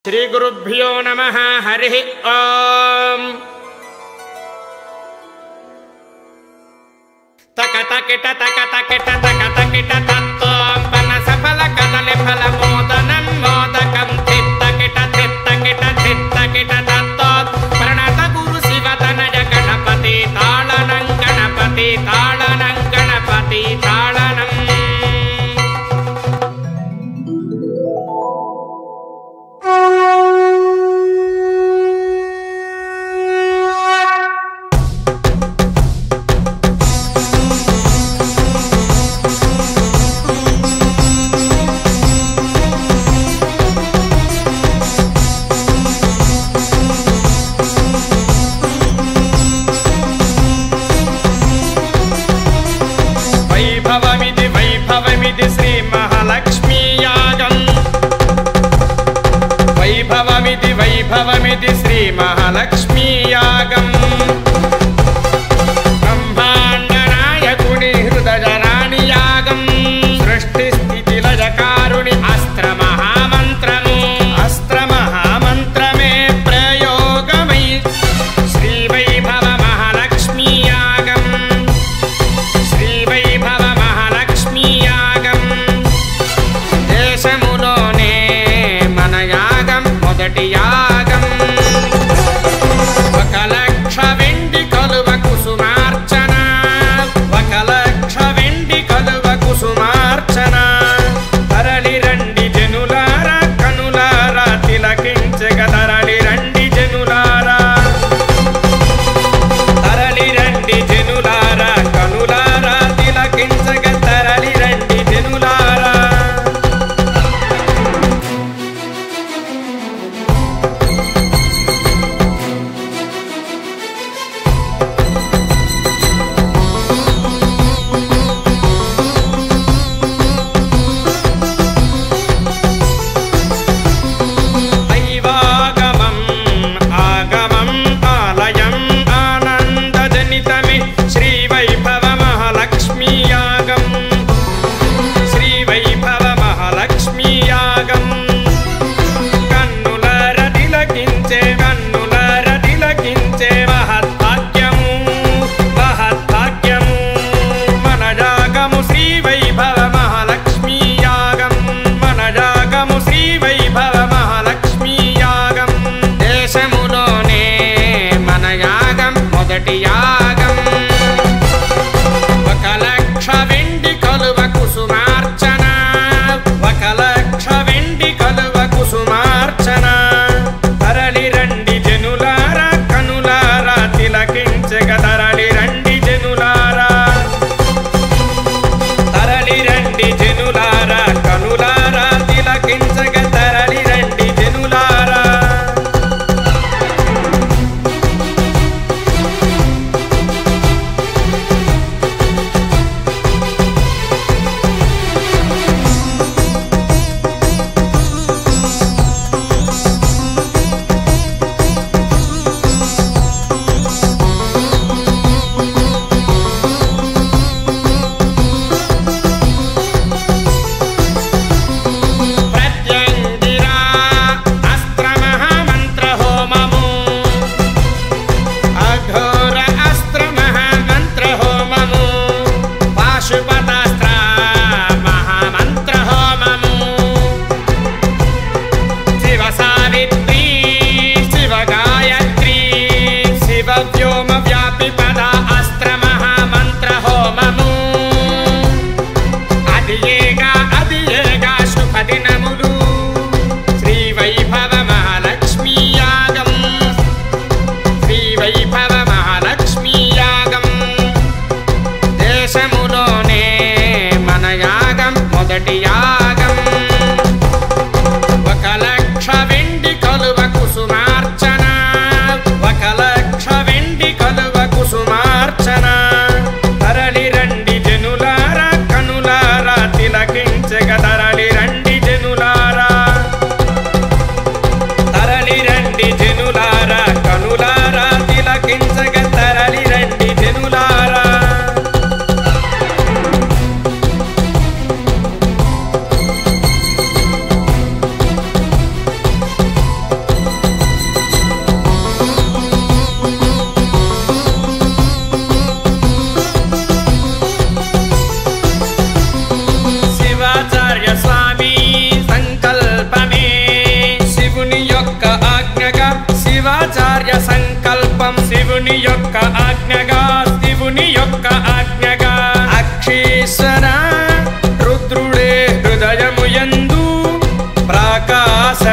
శ్రీ గురుభ్యో నమః. హరి ఓం. తక తకిట తక తకిట తక తకిట తత్వం పన సఫల కదలి ఫల మోదనం మోదకం తిత్తకిట తిత్తకిట తిత్తకిట తత్వం ప్రణత గురు శివ తనయ గణపతి తాళనం గణపతి తాళనం గణపతి తాళనం. వైభవమిది శ్రీ మహాలక్ష్మీ యాగం. వైభవమిది శ్రీ మహాలక్ష్మీ యాగం. బ్రహ్మాండ నాయకుని హృదయ రాణి యాగం. సృష్టి స్థితి లయకారుని అస్త్ర మహామంత్రము. అస్త్ర మహామంత్రమే ప్రయోగమై శ్రీ వైభవ మహాలక్ష్మీ యాగం. శ్రీ వైభవ మహాలక్ష్మీ యాగం. దేశములోనే మన యాగం మొదటి యాగం. 1,00,000 వెండి కలువ కుసుమార్చన. 1,00,000 వెండి కలువ కుసుమార్చన. తరలి రండి జనులారా కనులారా తిలకించగ. తరలి రండి జనులారా. తరలి రండి జనులారా కనులారా తిలకించగ. తరలి రండి జనులారా. దైవాగమం ఆగమం ఆలయం ఆనందజనితమే శ్రీ వైభవ మహాలక్ష్మీ యాగం. శ్రీ వైభవ మహాలక్ష్మీ యాగం. కన్నులార తిలకించే కన్నులార తిలకించే మహద్భాగ్యము మహద్భాగ్యము మన యాగము శ్రీ వైభవ మహాలక్ష్మీ యాగం. మన యాగము శ్రీ వైభవ మహాలక్ష్మీ యాగం. దేశములోనే మన యాగం మొదటి యాగం. 1,00,000 వెండి కలువ కుసుమార్చన. 1,00,000 వెండి కలువ కుసుమార్చన. తరలి రండి జనులారా కనులారా తిలకించగ. తరలి రండి జనులారా. తరలి రండి జనులారా కనులారా తిలకించగ. తరలి రండి జనులారా. ప్రత్యంగిరా అస్త్ర మహామంత్ర హోమము. అఘోర అస్త్ర మహామంత్ర హోమము. పాశుపతాస్త్ర మహామంత్ర హోమము. శివ సావిత్రి శివ గాయత్రి శివ వ్యోమ వ్యాపి పద అస్త్ర మహామంత్ర హోమము. అదియేగా శుభదినములు శ్రీ వైభవ మహాలక్ష్మీ యాగం. శ్రీ వైభవ మహాలక్ష్మీ యాగం. దేశములోనే మన యాగం మొదటి యాగం. 1,00,000 వెండి కలువ కుసుమార్చన. 1,00,000 వెండి కలువ కుసుమార్చన. తరలి రండి జనులారా కనులారా తిలకించగ. తరలి రండి జనులారా. తరలి రండి జనులారా కనులారా తిలకించగ. తరలి రండి జనులారా. శివుని యొక్క ఆజ్ఞగా శివుని యొక్క ఆజ్ఞగా అక్షీశ్వర రుద్రుడే హృదయము యందు ప్రకాశ